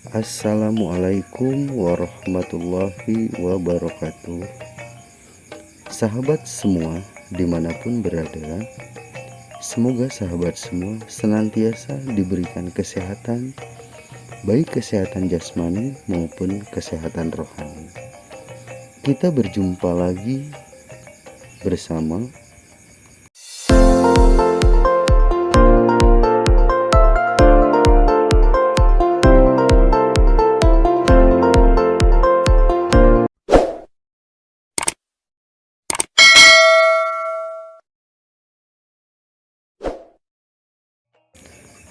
Assalamualaikum warahmatullahi wabarakatuh. Sahabat semua dimanapun berada, semoga sahabat semua senantiasa diberikan kesehatan, baik kesehatan jasmani maupun kesehatan rohani. Kita berjumpa lagi bersama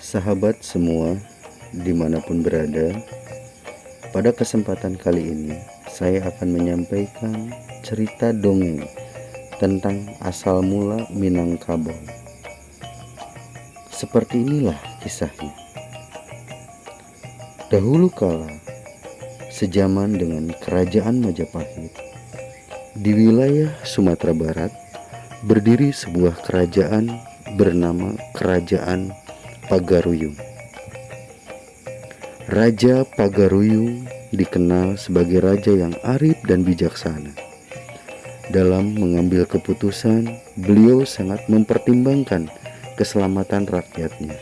sahabat semua dimanapun berada. Pada kesempatan kali ini saya akan menyampaikan cerita dongeng tentang asal mula Minangkabau. Seperti inilah kisahnya. Dahulu kala, sejaman dengan kerajaan Majapahit, di wilayah Sumatera Barat berdiri sebuah kerajaan bernama Kerajaan Pagaruyung. Raja Pagaruyung dikenal sebagai raja yang arif dan bijaksana. Dalam mengambil keputusan, beliau sangat mempertimbangkan keselamatan rakyatnya.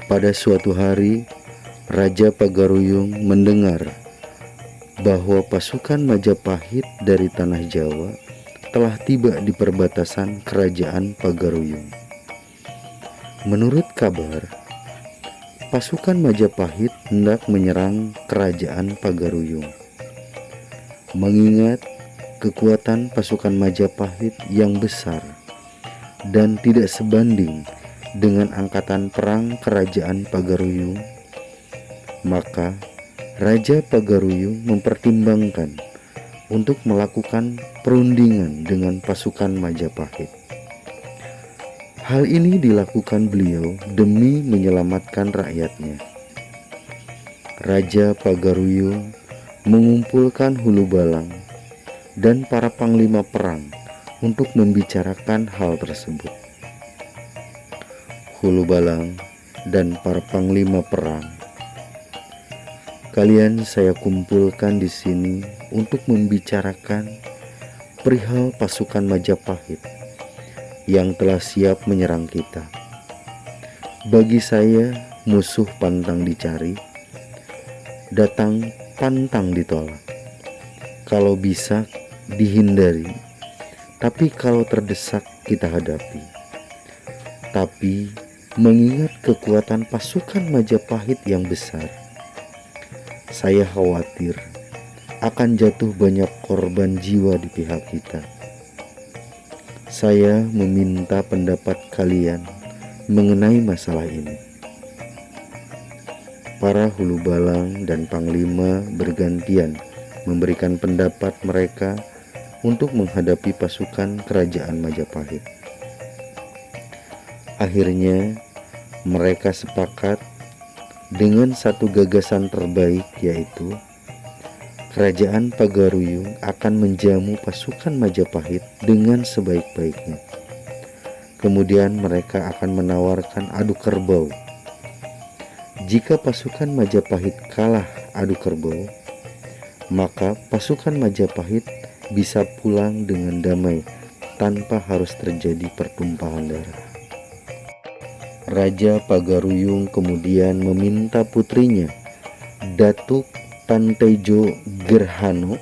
Pada suatu hari, Raja Pagaruyung mendengar bahwa pasukan Majapahit dari tanah Jawa telah tiba di perbatasan Kerajaan Pagaruyung. Menurut kabar, pasukan Majapahit hendak menyerang Kerajaan Pagaruyung. Mengingat kekuatan pasukan Majapahit yang besar dan tidak sebanding dengan angkatan perang Kerajaan Pagaruyung, maka Raja Pagaruyung mempertimbangkan untuk melakukan perundingan dengan pasukan Majapahit. Hal ini dilakukan beliau demi menyelamatkan rakyatnya. Raja Pagaruyung mengumpulkan Hulu Balang dan para panglima perang untuk membicarakan hal tersebut. Hulu Balang dan para panglima perang, kalian saya kumpulkan di sini untuk membicarakan perihal pasukan Majapahit yang telah siap menyerang kita. Bagi saya, musuh pantang dicari, datang pantang ditolak. Kalau bisa dihindari, tapi kalau terdesak kita hadapi. Tapi mengingat kekuatan pasukan Majapahit yang besar, saya khawatir akan jatuh banyak korban jiwa di pihak kita. Saya meminta pendapat kalian mengenai masalah ini. Para Hulu Balang dan Panglima bergantian memberikan pendapat mereka untuk menghadapi pasukan Kerajaan Majapahit. Akhirnya mereka sepakat dengan satu gagasan terbaik, yaitu Kerajaan Pagaruyung akan menjamu pasukan Majapahit dengan sebaik-baiknya. Kemudian mereka akan menawarkan adu kerbau. Jika pasukan Majapahit kalah adu kerbau, maka pasukan Majapahit bisa pulang dengan damai tanpa harus terjadi pertumpahan darah. Raja Pagaruyung kemudian meminta putrinya, Datuk Tantejo Gerhano,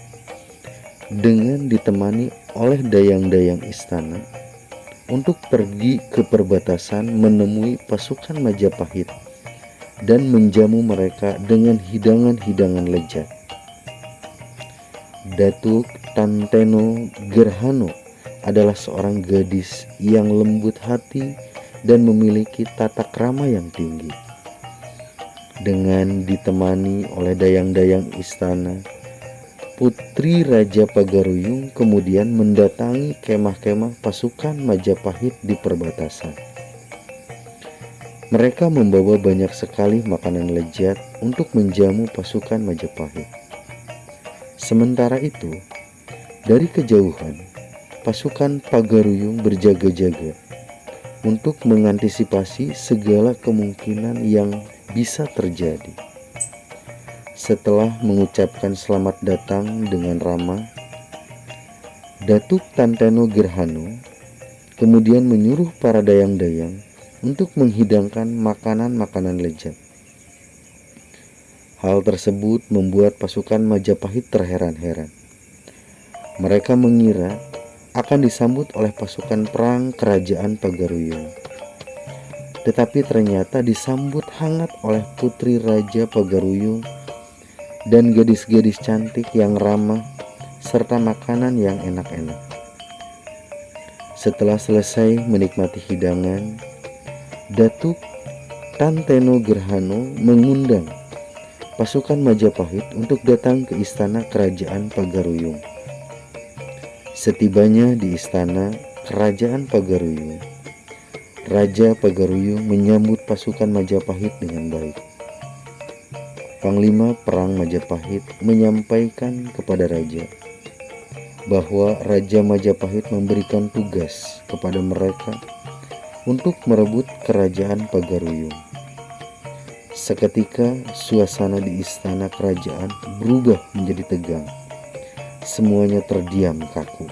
dengan ditemani oleh dayang-dayang istana untuk pergi ke perbatasan menemui pasukan Majapahit dan menjamu mereka dengan hidangan-hidangan lezat. Datuk Tanteno Gerhano adalah seorang gadis yang lembut hati dan memiliki tata krama yang tinggi. Dengan ditemani oleh dayang-dayang istana, putri Raja Pagaruyung kemudian mendatangi kemah-kemah pasukan Majapahit di perbatasan. Mereka membawa banyak sekali makanan lezat untuk menjamu pasukan Majapahit. Sementara itu, dari kejauhan, pasukan Pagaruyung berjaga-jaga untuk mengantisipasi segala kemungkinan yang bisa terjadi. Setelah mengucapkan selamat datang dengan ramah, Datuk Tanteno Gerhano kemudian menyuruh para dayang-dayang untuk menghidangkan makanan-makanan lezat. Hal tersebut membuat pasukan Majapahit terheran-heran. Mereka mengira akan disambut oleh pasukan perang kerajaan Pagaruyung. Tetapi ternyata disambut hangat oleh putri Raja Pagaruyung dan gadis-gadis cantik yang ramah serta makanan yang enak-enak. Setelah selesai menikmati hidangan, Datuk Tanteno Gerhano mengundang pasukan Majapahit untuk datang ke istana kerajaan Pagaruyung. Setibanya di istana kerajaan Pagaruyung, Raja Pagaruyung menyambut pasukan Majapahit dengan baik. Panglima Perang Majapahit menyampaikan kepada Raja bahwa Raja Majapahit memberikan tugas kepada mereka untuk merebut kerajaan Pagaruyung. Seketika suasana di istana kerajaan berubah menjadi tegang. Semuanya terdiam kaku.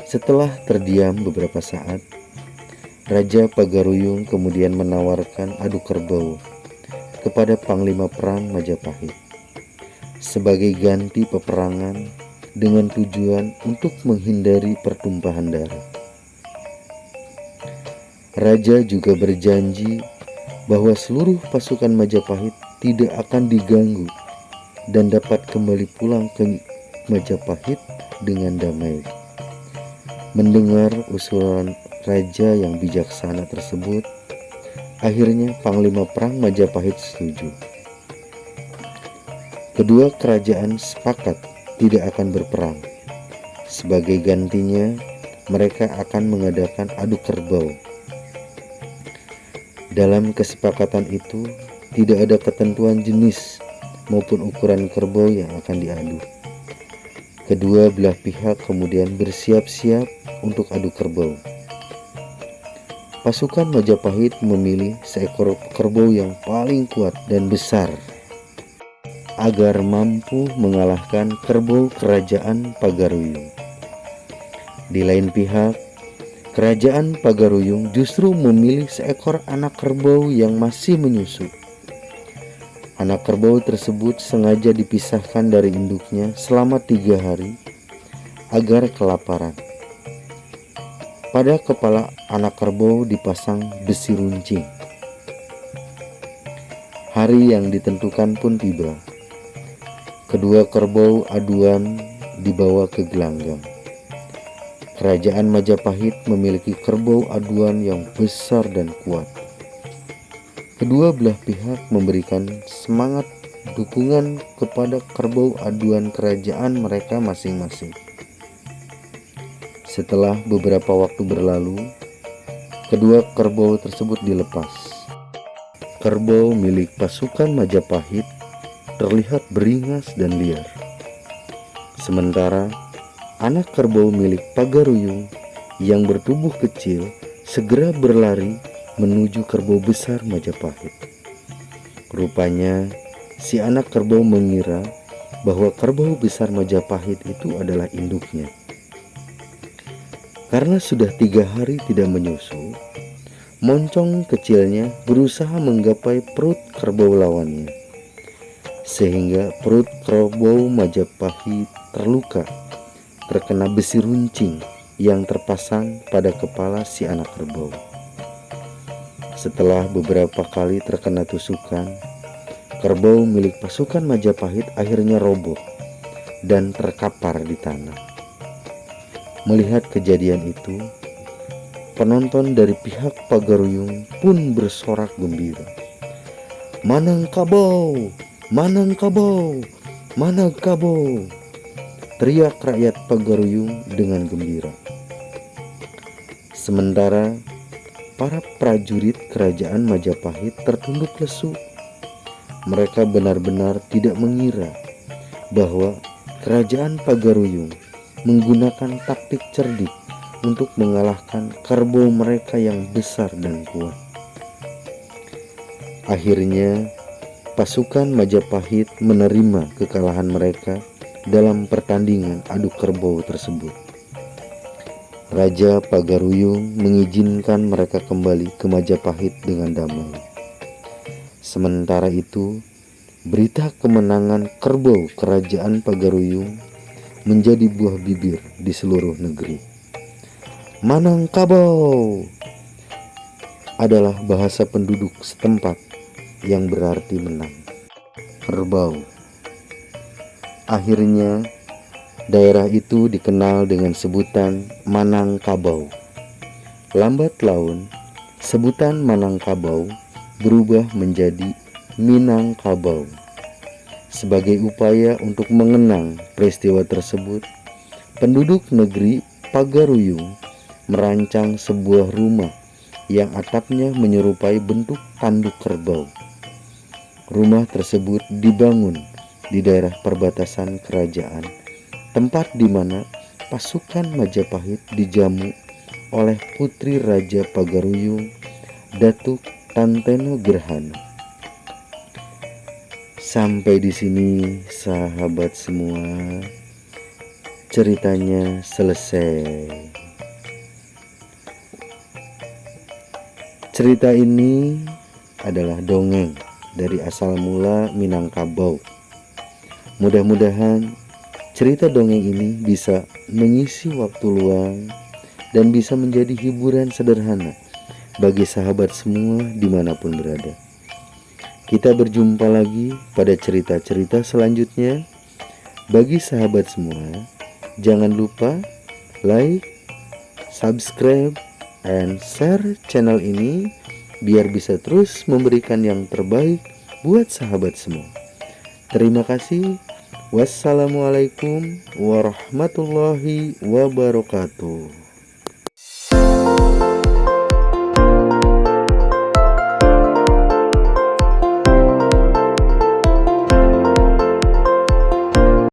Setelah terdiam beberapa saat, Raja Pagaruyung kemudian menawarkan adu kerbau kepada Panglima Perang Majapahit sebagai ganti peperangan dengan tujuan untuk menghindari pertumpahan darah. Raja juga berjanji bahwa seluruh pasukan Majapahit tidak akan diganggu dan dapat kembali pulang ke Majapahit dengan damai. Mendengar usulan raja yang bijaksana tersebut, akhirnya Panglima Perang Majapahit setuju. Kedua kerajaan sepakat tidak akan berperang. Sebagai gantinya, mereka akan mengadakan adu kerbau. Dalam kesepakatan itu, tidak ada ketentuan jenis maupun ukuran kerbau yang akan diadu. Kedua belah pihak kemudian bersiap-siap untuk adu kerbau. Pasukan Majapahit memilih seekor kerbau yang paling kuat dan besar agar mampu mengalahkan kerbau kerajaan Pagaruyung. Di lain pihak, kerajaan Pagaruyung justru memilih seekor anak kerbau yang masih menyusu. Anak kerbau tersebut sengaja dipisahkan dari induknya selama 3 hari agar kelaparan. Pada kepala anak kerbau dipasang besi runcing. Hari yang ditentukan pun tiba. Kedua kerbau aduan dibawa ke gelanggang. Kerajaan Majapahit memiliki kerbau aduan yang besar dan kuat. Kedua belah pihak memberikan semangat dukungan kepada kerbau aduan kerajaan mereka masing-masing. Setelah beberapa waktu berlalu, kedua kerbau tersebut dilepas. Kerbau milik pasukan Majapahit terlihat beringas dan liar. Sementara anak kerbau milik Pagaruyung yang bertubuh kecil segera berlari menuju kerbau besar Majapahit. Rupanya si anak kerbau mengira bahwa kerbau besar Majapahit itu adalah induknya. Karena sudah 3 hari tidak menyusu, moncong kecilnya berusaha menggapai perut kerbau lawannya, sehingga perut kerbau Majapahit terluka terkena besi runcing yang terpasang pada kepala si anak kerbau. Setelah beberapa kali terkena tusukan, kerbau milik pasukan Majapahit akhirnya roboh dan terkapar di tanah. Melihat kejadian itu, penonton dari pihak Pagaruyung pun bersorak gembira. "Manangkabau! Manangkabau! Manangkabau!" teriak rakyat Pagaruyung dengan gembira. Sementara para prajurit kerajaan Majapahit tertunduk lesu. Mereka benar-benar tidak mengira bahwa kerajaan Pagaruyung menggunakan taktik cerdik untuk mengalahkan kerbau mereka yang besar dan kuat. Akhirnya, pasukan Majapahit menerima kekalahan mereka dalam pertandingan adu kerbau tersebut. Raja Pagaruyung mengizinkan mereka kembali ke Majapahit dengan damai. Sementara itu, berita kemenangan kerbau kerajaan Pagaruyung menjadi buah bibir di seluruh negeri. Manangkabau adalah bahasa penduduk setempat yang berarti menang. Kerbau. Akhirnya, daerah itu dikenal dengan sebutan Manangkabau. Lambat laun, sebutan Manangkabau berubah menjadi Minangkabau. Sebagai upaya untuk mengenang peristiwa tersebut, penduduk negeri Pagaruyung merancang sebuah rumah yang atapnya menyerupai bentuk tanduk kerbau. Rumah tersebut dibangun di daerah perbatasan kerajaan, tempat di mana pasukan Majapahit dijamu oleh putri Raja Pagaruyung, Datuk Tanteno Gerhana. Sampai di sini sahabat semua, ceritanya selesai. Cerita ini adalah dongeng dari asal mula Minangkabau. Mudah-mudahan cerita dongeng ini bisa mengisi waktu luang dan bisa menjadi hiburan sederhana bagi sahabat semua dimanapun berada. Kita berjumpa lagi pada cerita-cerita selanjutnya. Bagi sahabat semua, jangan lupa like, subscribe, and share channel ini biar bisa terus memberikan yang terbaik buat sahabat semua. Terima kasih. Wassalamualaikum warahmatullahi wabarakatuh.